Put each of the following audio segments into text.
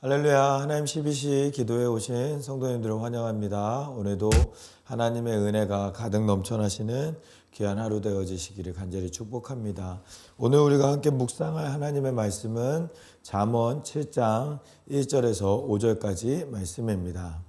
할렐루야. 하나님 CBC 기도에 오신 성도님들을 환영합니다. 오늘도 하나님의 은혜가 가득 넘쳐나시는 귀한 하루 되어지시기를 간절히 축복합니다. 오늘 우리가 함께 묵상할 하나님의 말씀은 잠언 7장 1절에서 5절까지 말씀입니다.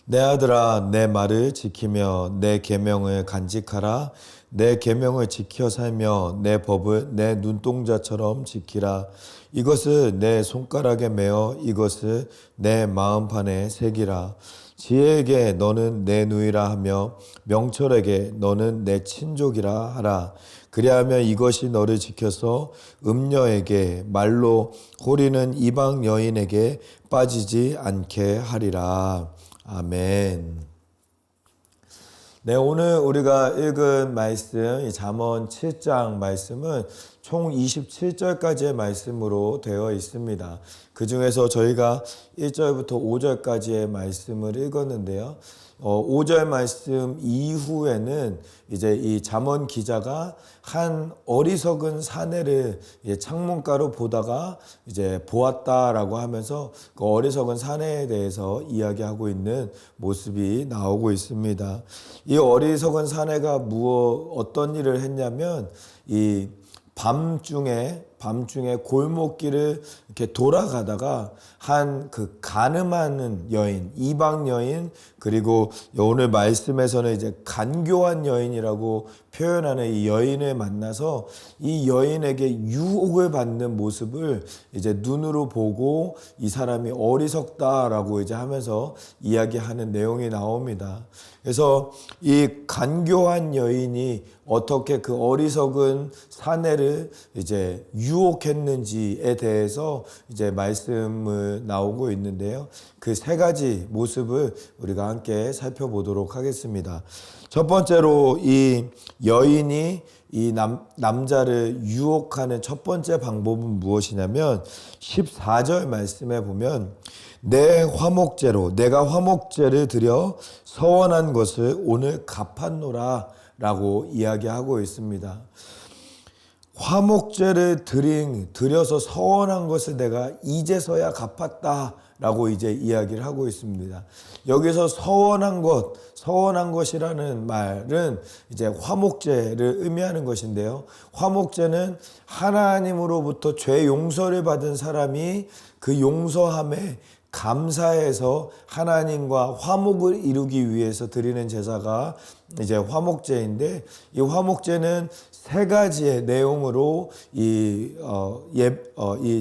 내 아들아, 내 말을 지키며 내 계명을 간직하라. 내 계명을 지켜 살며 내 법을 내 눈동자처럼 지키라. 이것을 내 손가락에 메어 이것을 내 마음판에 새기라. 지혜에게 너는 내 누이라 하며 명철에게 너는 내 친족이라 하라. 그리하면 이것이 너를 지켜서 음녀에게 말로 호리는 이방 여인에게 빠지지 않게 하리라. 아멘. 네, 오늘 우리가 읽은 말씀, 이 잠언 7장 말씀은 총 27절까지의 말씀으로 되어 있습니다. 그 중에서 저희가 1절부터 5절까지의 말씀을 읽었는데요. 5절 말씀 이후에는 이제 이 잠언 기자가 한 어리석은 사내를 창문가로 보다가 이제 보았다라고 하면서 그 어리석은 사내에 대해서 이야기하고 있는 모습이 나오고 있습니다. 이 어리석은 사내가 어떤 일을 했냐면 이 밤중에 골목길을 이렇게 돌아가다가 한 그 간음하는 여인, 이방 여인, 그리고 오늘 말씀에서는 이제 간교한 여인이라고 표현하는 이 여인을 만나서 이 여인에게 유혹을 받는 모습을 이제 눈으로 보고 이 사람이 어리석다라고 이제 하면서 이야기하는 내용이 나옵니다. 그래서 이 간교한 여인이 어떻게 그 어리석은 사내를 이제 유혹했는지에 대해서 이제 말씀을 나오고 있는데요. 그 세 가지 모습을 우리가 함께 살펴보도록 하겠습니다. 첫 번째로 이 여인이 이 남자를 유혹하는 첫 번째 방법은 무엇이냐면 14절 말씀에 보면 내가 화목제를 드려 서원한 것을 오늘 갚았노라 라고 이야기하고 있습니다. 화목제를 드려서 서원한 것을 내가 이제서야 갚았다 라고 이제 이야기를 하고 있습니다. 여기서 서원한 것이라는 말은 이제 화목제를 의미하는 것인데요. 화목제는 하나님으로부터 죄 용서를 받은 사람이 그 용서함에 감사해서 하나님과 화목을 이루기 위해서 드리는 제사가 이제 화목제인데, 이 화목제는 세 가지의 내용으로 이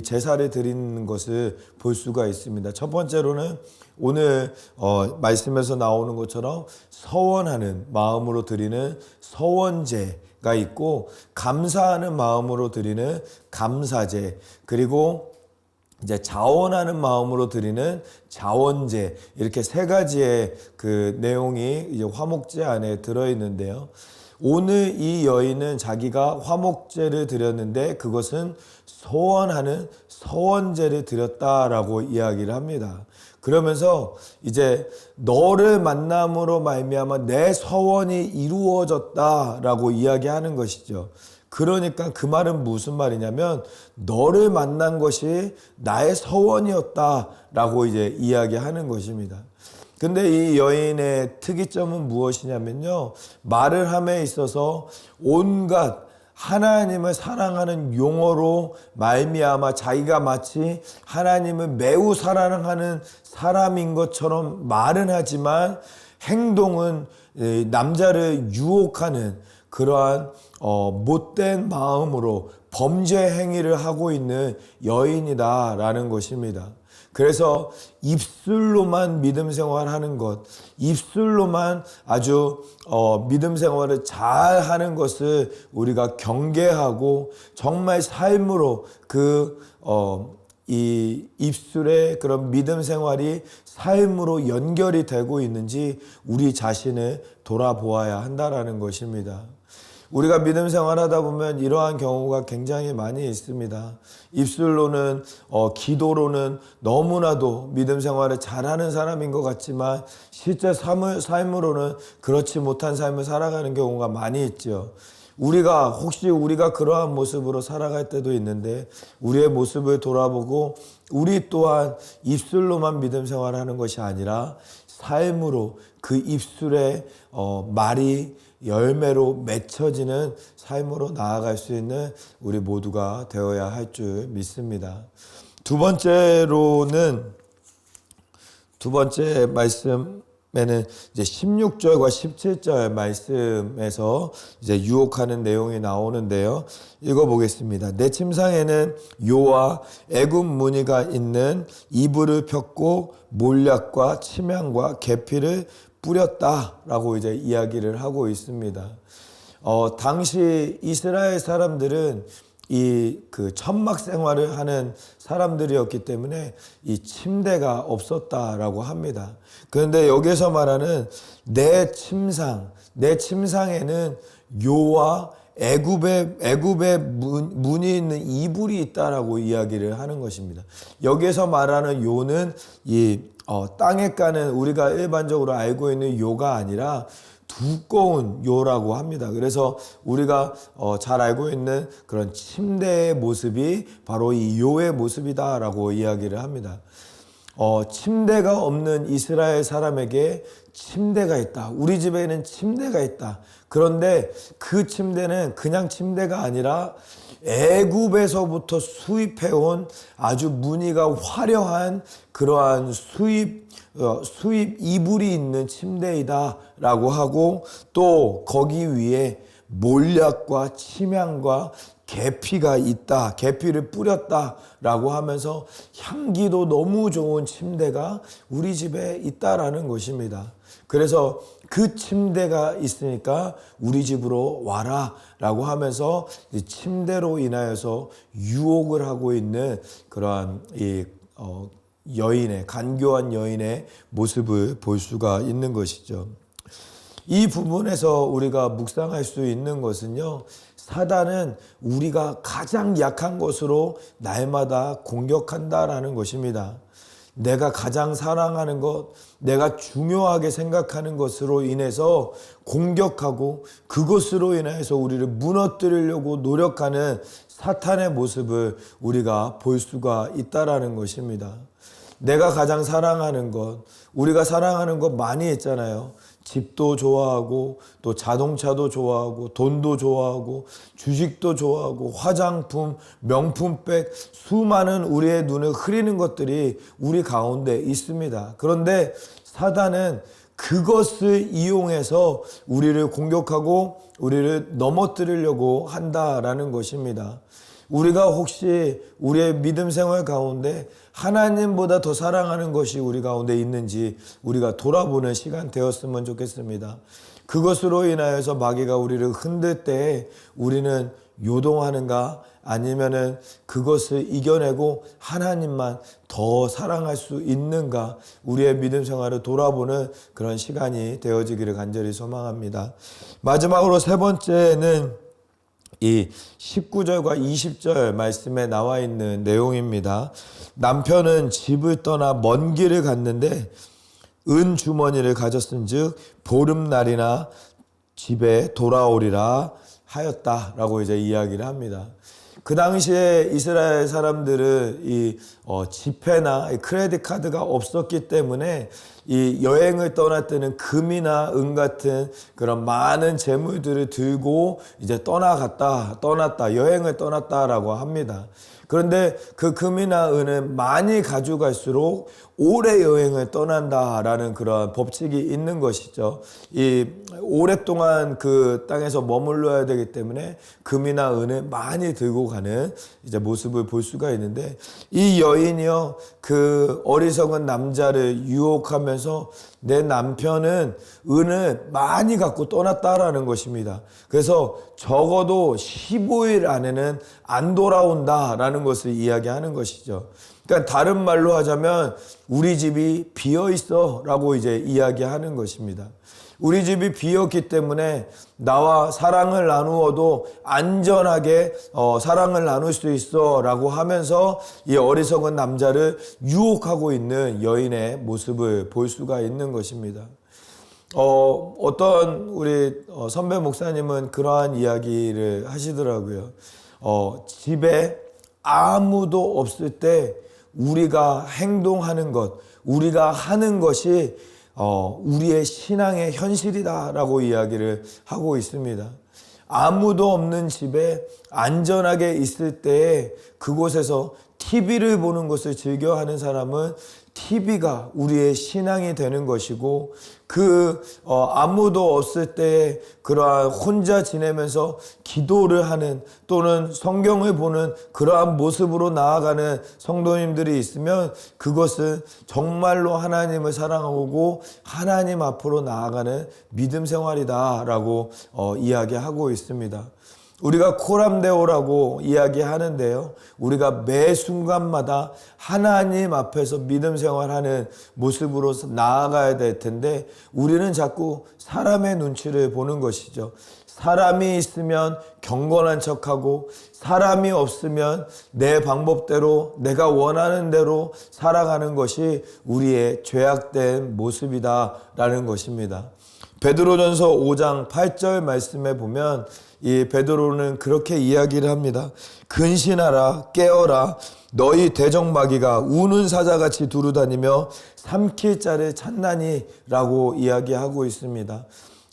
제사를 드리는 것을 볼 수가 있습니다. 첫 번째로는 오늘 말씀에서 나오는 것처럼 서원하는 마음으로 드리는 서원제가 있고, 감사하는 마음으로 드리는 감사제, 그리고 이제 자원하는 마음으로 드리는 자원제, 이렇게 세 가지의 그 내용이 이제 화목제 안에 들어 있는데요. 오늘 이 여인은 자기가 화목제를 드렸는데 그것은 서원하는 서원제를 드렸다라고 이야기를 합니다. 그러면서 이제 너를 만남으로 말미암아 내 서원이 이루어졌다라고 이야기하는 것이죠. 그러니까 그 말은 무슨 말이냐면 너를 만난 것이 나의 서원이었다라고 이제 이야기하는 것입니다. 근데 이 여인의 특이점은 무엇이냐면요, 말을 함에 있어서 온갖 하나님을 사랑하는 용어로 말미암아 자기가 마치 하나님을 매우 사랑하는 사람인 것처럼 말은 하지만 행동은 남자를 유혹하는 그러한 못된 마음으로 범죄 행위를 하고 있는 여인이다라는 것입니다. 그래서 입술로만 믿음 생활하는 것, 입술로만 아주 믿음 생활을 잘 하는 것을 우리가 경계하고 정말 삶으로 이 입술의 그런 믿음 생활이 삶으로 연결이 되고 있는지 우리 자신을 돌아보아야 한다라는 것입니다. 우리가 믿음 생활하다 보면 이러한 경우가 굉장히 많이 있습니다. 입술로는 기도로는 너무나도 믿음 생활을 잘하는 사람인 것 같지만 실제 삶으로는 그렇지 못한 삶을 살아가는 경우가 많이 있죠. 혹시 우리가 그러한 모습으로 살아갈 때도 있는데 우리의 모습을 돌아보고 우리 또한 입술로만 믿음 생활하는 것이 아니라 삶으로 그 입술의 말이 열매로 맺혀지는 삶으로 나아갈 수 있는 우리 모두가 되어야 할 줄 믿습니다. 두 번째 말씀에는 이제 16절과 17절 말씀에서 이제 유혹하는 내용이 나오는데요. 읽어보겠습니다. 내 침상에는 요와 애굽 무늬가 있는 이불을 폈고 몰약과 침향과 계피를 뿌렸다라고 이제 이야기를 하고 있습니다. 당시 이스라엘 사람들은 그 천막 생활을 하는 사람들이었기 때문에 이 침대가 없었다라고 합니다. 그런데 여기서 말하는 내 침상에는 요와 애굽의 문이 있는 이불이 있다라고 이야기를 하는 것입니다. 여기서 말하는 요는 땅에 까는 우리가 일반적으로 알고 있는 요가 아니라 두꺼운 요라고 합니다. 그래서 우리가 잘 알고 있는 그런 침대의 모습이 바로 이 요의 모습이다라고 이야기를 합니다. 침대가 없는 이스라엘 사람에게 침대가 있다. 우리 집에는 침대가 있다. 그런데 그 침대는 그냥 침대가 아니라 애굽에서부터 수입해온 아주 무늬가 화려한 그러한 수입 이불이 있는 침대이다라고 하고 또 거기 위에 몰약과 침향과 계피가 있다. 계피를 뿌렸다라고 하면서 향기도 너무 좋은 침대가 우리 집에 있다라는 것입니다. 그래서 그 침대가 있으니까 우리 집으로 와라 라고 하면서 이 침대로 인하여서 유혹을 하고 있는 그러한 간교한 여인의 모습을 볼 수가 있는 것이죠. 이 부분에서 우리가 묵상할 수 있는 것은요, 사단은 우리가 가장 약한 것으로 날마다 공격한다라는 것입니다. 내가 가장 사랑하는 것, 내가 중요하게 생각하는 것으로 인해서 공격하고 그것으로 인해서 우리를 무너뜨리려고 노력하는 사탄의 모습을 우리가 볼 수가 있다라는 것입니다. 내가 가장 사랑하는 것, 우리가 사랑하는 것 많이 있잖아요. 집도 좋아하고 또 자동차도 좋아하고 돈도 좋아하고 주식도 좋아하고 화장품, 명품백, 수많은 우리의 눈을 흐리는 것들이 우리 가운데 있습니다. 그런데 사단은 그것을 이용해서 우리를 공격하고 우리를 넘어뜨리려고 한다라는 것입니다. 우리가 혹시 우리의 믿음 생활 가운데 하나님보다 더 사랑하는 것이 우리 가운데 있는지 우리가 돌아보는 시간 되었으면 좋겠습니다. 그것으로 인하여서 마귀가 우리를 흔들 때 우리는 요동하는가 아니면은 그것을 이겨내고 하나님만 더 사랑할 수 있는가 우리의 믿음 생활을 돌아보는 그런 시간이 되어지기를 간절히 소망합니다. 마지막으로 세 번째는 이 19절과 20절 말씀에 나와 있는 내용입니다. 남편은 집을 떠나 먼 길을 갔는데 은 주머니를 가졌은즉 보름날이나 집에 돌아오리라 하였다라고 이제 이야기를 합니다. 그 당시에 이스라엘 사람들은 이 지폐나 크레딧 카드가 없었기 때문에 이 여행을 떠날 때는 금이나 은 같은 그런 많은 재물들을 들고 이제 떠났다, 여행을 떠났다라고 합니다. 그런데 그 금이나 은은 많이 가져갈수록 오래 여행을 떠난다라는 그런 법칙이 있는 것이죠. 이 오랫동안 그 땅에서 머물러야 되기 때문에 금이나 은을 많이 들고 가는 이제 모습을 볼 수가 있는데 이 여인이요 그 어리석은 남자를 유혹하면서 내 남편은 은을 많이 갖고 떠났다라는 것입니다. 그래서 적어도 15일 안에는 안 돌아온다라는 것을 이야기하는 것이죠. 그러니까 다른 말로 하자면 우리 집이 비어 있어 라고 이제 이야기하는 것입니다. 우리 집이 비었기 때문에 나와 사랑을 나누어도 안전하게 사랑을 나눌 수 있어 라고 하면서 이 어리석은 남자를 유혹하고 있는 여인의 모습을 볼 수가 있는 것입니다. 어떤 우리 선배 목사님은 그러한 이야기를 하시더라고요. 집에 아무도 없을 때 우리가 행동하는 것, 우리가 하는 것이 우리의 신앙의 현실이다라고 이야기를 하고 있습니다. 아무도 없는 집에 안전하게 있을 때 그곳에서 TV를 보는 것을 즐겨하는 사람은 TV가 우리의 신앙이 되는 것이고, 아무도 없을 때 그러한 혼자 지내면서 기도를 하는 또는 성경을 보는 그러한 모습으로 나아가는 성도님들이 있으면 그것은 정말로 하나님을 사랑하고 하나님 앞으로 나아가는 믿음 생활이다라고 이야기하고 있습니다. 우리가 코람데오라고 이야기하는데요, 우리가 매 순간마다 하나님 앞에서 믿음 생활하는 모습으로 나아가야 될 텐데 우리는 자꾸 사람의 눈치를 보는 것이죠. 사람이 있으면 경건한 척하고 사람이 없으면 내 방법대로 내가 원하는 대로 살아가는 것이 우리의 죄악된 모습이다라는 것입니다. 베드로전서 5장 8절 말씀에 보면 이 베드로는 그렇게 이야기를 합니다. 근신하라, 깨어라, 너희 대적마귀가 우는 사자같이 두루다니며 삼킬 자를 찾나니 라고 이야기하고 있습니다.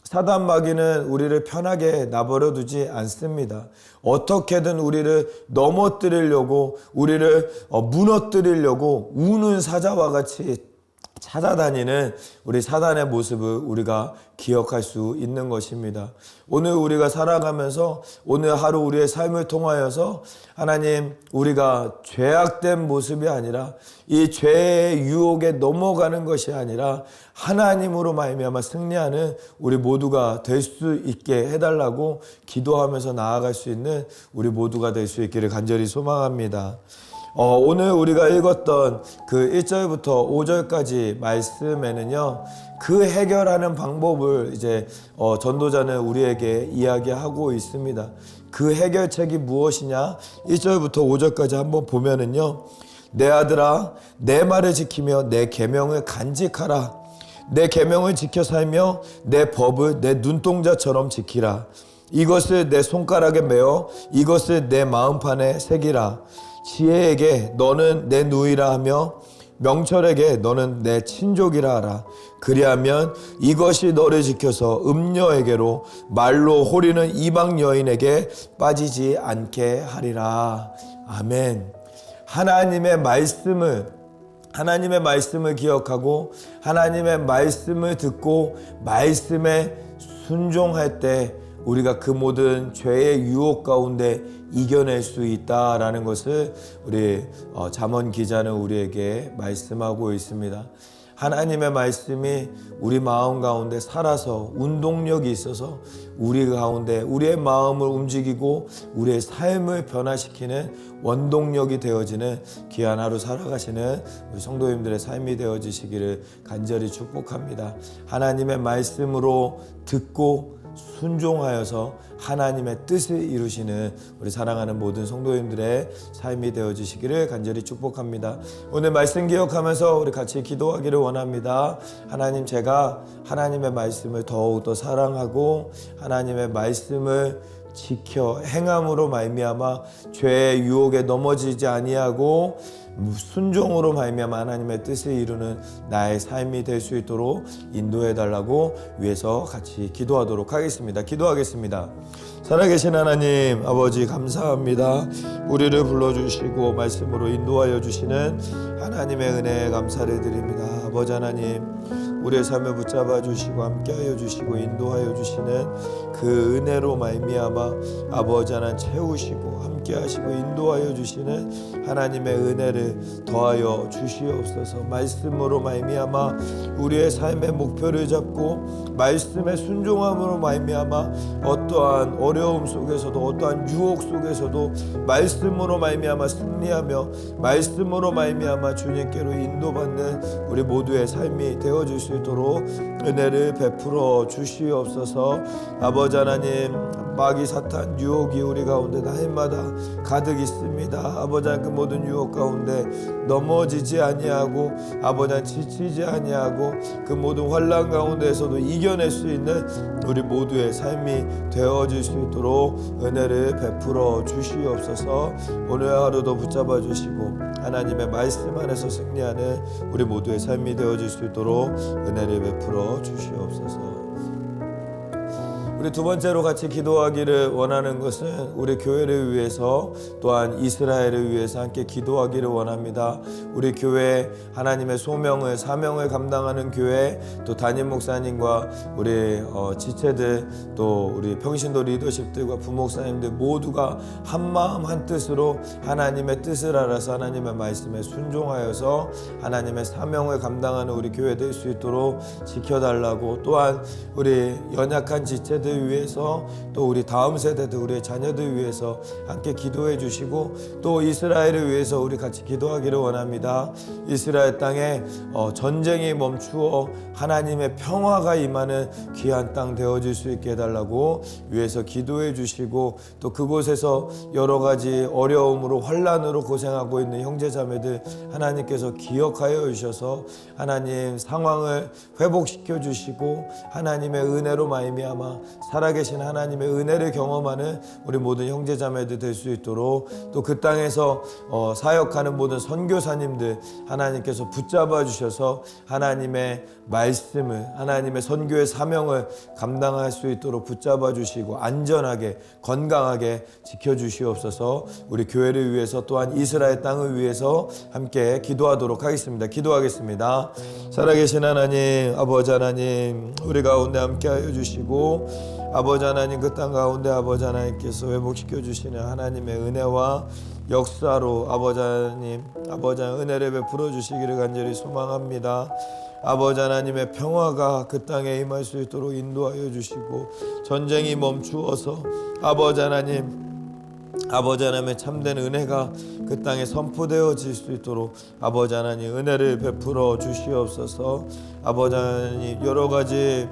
사단 마귀는 우리를 편하게 내버려 두지 않습니다. 어떻게든 우리를 넘어뜨리려고, 우리를 무너뜨리려고 우는 사자와 같이 찾아다니는 우리 사단의 모습을 우리가 기억할 수 있는 것입니다. 오늘 우리가 살아가면서 오늘 하루 우리의 삶을 통하여서 하나님, 우리가 죄악된 모습이 아니라 이 죄의 유혹에 넘어가는 것이 아니라 하나님으로 말미암아 승리하는 우리 모두가 될 수 있게 해달라고 기도하면서 나아갈 수 있는 우리 모두가 될 수 있기를 간절히 소망합니다. 오늘 우리가 읽었던 그 1절부터 5절까지 말씀에는요, 그 해결하는 방법을 이제 전도자는 우리에게 이야기하고 있습니다. 그 해결책이 무엇이냐? 1절부터 5절까지 한번 보면은요, 내 아들아, 내 말을 지키며 내 계명을 간직하라. 내 계명을 지켜 살며 내 법을 내 눈동자처럼 지키라. 이것을 내 손가락에 메어 이것을 내 마음판에 새기라. 지혜에게 너는 내 누이라 하며 명철에게 너는 내 친족이라 하라. 그리하면 이것이 너를 지켜서 음녀에게로 말로 호리는 이방 여인에게 빠지지 않게 하리라. 아멘. 하나님의 말씀을 기억하고 하나님의 말씀을 듣고 말씀에 순종할 때 우리가 그 모든 죄의 유혹 가운데 이겨낼 수 있다라는 것을 우리 잠언 기자는 우리에게 말씀하고 있습니다. 하나님의 말씀이 우리 마음 가운데 살아서 운동력이 있어서 우리 가운데 우리의 마음을 움직이고 우리의 삶을 변화시키는 원동력이 되어지는 귀한 하루 살아가시는 우리 성도님들의 삶이 되어지시기를 간절히 축복합니다. 하나님의 말씀으로 듣고 순종하여서 하나님의 뜻을 이루시는 우리 사랑하는 모든 성도님들의 삶이 되어주시기를 간절히 축복합니다. 오늘 말씀 기억하면서 우리 같이 기도하기를 원합니다. 하나님, 제가 하나님의 말씀을 더욱더 사랑하고 하나님의 말씀을 지켜 행함으로 말미암아 죄의 유혹에 넘어지지 아니하고 순종으로 말미암아 하나님의 뜻을 이루는 나의 삶이 될 수 있도록 인도해 달라고 위해서 같이 기도하도록 하겠습니다. 기도하겠습니다. 살아계신 하나님 아버지, 감사합니다. 우리를 불러주시고 말씀으로 인도하여 주시는 하나님의 은혜에 감사를 드립니다. 아버지 하나님, 우리의 삶을 붙잡아 주시고 함께하여 주시고 인도하여 주시는 그 은혜로 말미암아 아버지 하나님 채우시고 함께하시고 인도하여 주시는 하나님의 은혜를 더하여 주시옵소서. 말씀으로 말미암아 우리의 삶의 목표를 잡고 말씀의 순종함으로 말미암아 어떠한 어려움 속에서도 어떠한 유혹 속에서도 말씀으로 말미암아 승리하며 말씀으로 말미암아 주님께로 인도받는 우리 모두의 삶이 되어질 수 있도록 은혜를 베풀어 주시옵소서. 아버지 하나님, 마귀 사탄 유혹이 우리 가운데 날마다 가득 있습니다. 아버지 그 모든 유혹 가운데 넘어지지 아니하고 아버지 지치지 아니하고 그 모든 환난 가운데에서도 이겨낼 수 있는 우리 모두의 삶이 되어질 수 있도록 은혜를 베풀어 주시옵소서. 오늘 하루도 붙잡아 주시고 하나님의 말씀 안에서 승리하는 우리 모두의 삶이 되어질 수 있도록 은혜를 베풀어 주시옵소서. 우리 두 번째로 같이 기도하기를 원하는 것은 우리 교회를 위해서 또한 이스라엘을 위해서 함께 기도하기를 원합니다. 우리 교회 하나님의 소명을 사명을 감당하는 교회 또 담임 목사님과 우리 지체들 또 우리 평신도 리더십들과 부목사님들 모두가 한 마음 한 뜻으로 하나님의 뜻을 알아서 하나님의 말씀에 순종하여서 하나님의 사명을 감당하는 우리 교회 될 수 있도록 지켜달라고 또한 우리 연약한 지체들 위해서 또 우리 다음 세대들 우리의 자녀들 위해서 함께 기도해 주시고 또 이스라엘을 위해서 우리 같이 기도하기를 원합니다. 이스라엘 땅에 전쟁이 멈추어 하나님의 평화가 임하는 귀한 땅 되어질 수 있게 해달라고 위해서 기도해 주시고 또 그곳에서 여러 가지 어려움으로 환난으로 고생하고 있는 형제자매들 하나님께서 기억하여 주셔서 하나님 상황을 회복시켜 주시고 하나님의 은혜로 말미암아 살아계신 하나님의 은혜를 경험하는 우리 모든 형제자매들 될 수 있도록 또 그 땅에서 사역하는 모든 선교사님들 하나님께서 붙잡아 주셔서 하나님의 말씀을 하나님의 선교의 사명을 감당할 수 있도록 붙잡아 주시고 안전하게 건강하게 지켜주시옵소서. 우리 교회를 위해서 또한 이스라엘 땅을 위해서 함께 기도하도록 하겠습니다. 기도하겠습니다. 살아계신 하나님 아버지 하나님 우리 가운데 함께하여 주시고 아버지 하나님 그 땅 가운데 아버지 하나님께서 회복시켜 주시는 하나님의 은혜와 역사로 아버지 하나님 은혜를 베풀어 주시기를 간절히 소망합니다. 아버지 하나님의 평화가 그 땅에 임할 수 있도록 인도하여 주시고 전쟁이 멈추어서 아버지 하나님의 참된 은혜가 그 땅에 선포되어질 수 있도록 아버지 하나님 은혜를 베풀어 주시옵소서. 아버지 하나님 여러 가지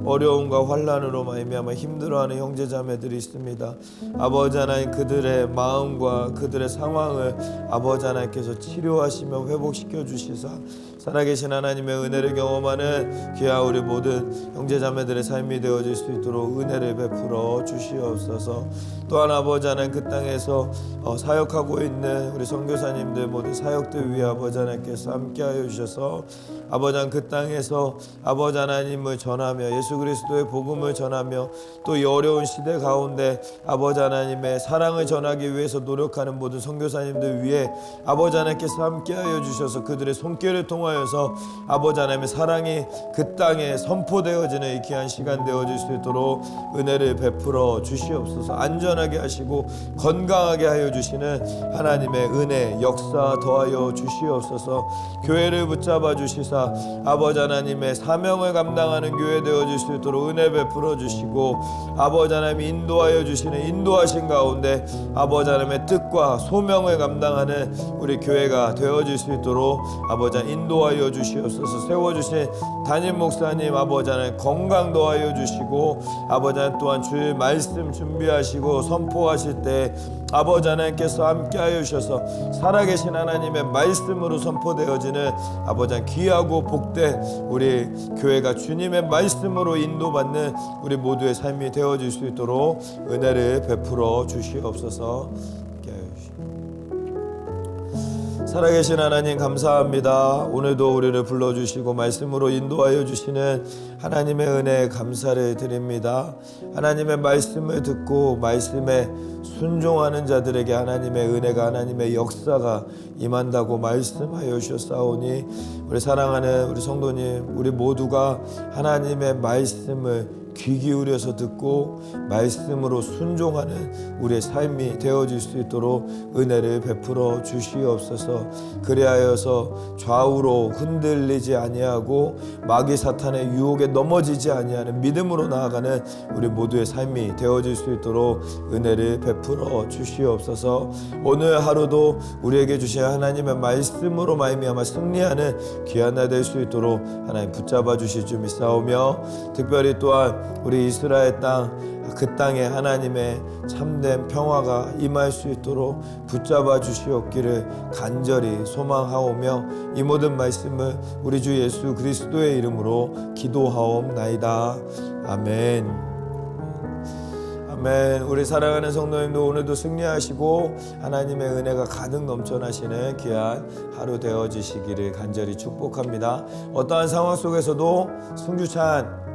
어려움과 환난으로 말미암아 힘들어하는 형제자매들이 있습니다. 아버지 하나님 그들의 마음과 그들의 상황을 아버지 하나님께서 치료하시며 회복시켜 주시사 살아계신 하나님의 은혜를 경험하는 귀한 우리 모든 형제자매들의 삶이 되어질 수 있도록 은혜를 베풀어 주시옵소서. 또한 아버지 하나님 그 땅에서 사역하고 있는 우리 선교사님들 모든 사역들 위해 아버지 하나님께서 함께하여 주셔서 아버지 하나님 그 땅에서 아버지 하나님을 전하며 예수 그리스도의 복음을 전하며 또 이 어려운 시대 가운데 아버지 하나님의 사랑을 전하기 위해서 노력하는 모든 선교사님들 위해 아버지 하나님께서 함께하여 주셔서 그들의 손길을 통하여서 아버지 하나님의 사랑이 그 땅에 선포되어지는 이 귀한 시간 되어질 수 있도록 은혜를 베풀어 주시옵소서. 안전하게 하시고 건강하게 하여 주시는 하나님의 은혜 역사 더하여 주시옵소서. 교회를 붙잡아 주시사 아버지 하나님의 사명을 감당하는 교회 되어질 수 있도록 은혜 베풀어 주시고 아버지 하나님이 인도하여 주시는 인도하신 가운데 아버지 하나님의 뜻과 소명을 감당하는 우리 교회가 되어질 수 있도록 아버지 하나님 인도하여 주시옵소서. 세워주신 담임 목사님 아버지 하나님 건강 더하여 주시고 아버지 하나님 또한 주의 말씀 준비하시고 선포하실 때 아버지 하나님께서 함께하여 주셔서 살아계신 하나님의 말씀으로 선포되어지는 아버지 하나님 귀하고 복된 우리 교회가 주님의 말씀으로 인도받는 우리 모두의 삶이 되어질 수 있도록 은혜를 베풀어 주시옵소서. 살아계신 하나님 감사합니다. 오늘도 우리를 불러주시고 말씀으로 인도하여 주시는 하나님의 은혜에 감사를 드립니다. 하나님의 말씀을 듣고 말씀에 순종하는 자들에게 하나님의 은혜가 하나님의 역사가 임한다고 말씀하여 주셨사오니 우리 사랑하는 우리 성도님 우리 모두가 하나님의 말씀을 귀 기울여서 듣고 말씀으로 순종하는 우리의 삶이 되어질 수 있도록 은혜를 베풀어 주시옵소서. 그리하여서 좌우로 흔들리지 아니하고 마귀 사탄의 유혹에 넘어지지 아니하는 믿음으로 나아가는 우리 모두의 삶이 되어질 수 있도록 은혜를 베풀어 주시옵소서. 오늘 하루도 우리에게 주신 하나님의 말씀으로 말미암아 승리하는 귀한 날 될 수 있도록 하나님 붙잡아 주실 줄 믿사오며 특별히 또한 우리 이스라엘 땅 그 땅에 하나님의 참된 평화가 임할 수 있도록 붙잡아 주시옵기를 간절히 소망하오며 이 모든 말씀을 우리 주 예수 그리스도의 이름으로 기도하옵나이다. 아멘. 아멘. 우리 사랑하는 성도님도 오늘도 승리하시고 하나님의 은혜가 가득 넘쳐나시는 귀한 하루 되어지시기를 간절히 축복합니다. 어떠한 상황 속에서도 승주찬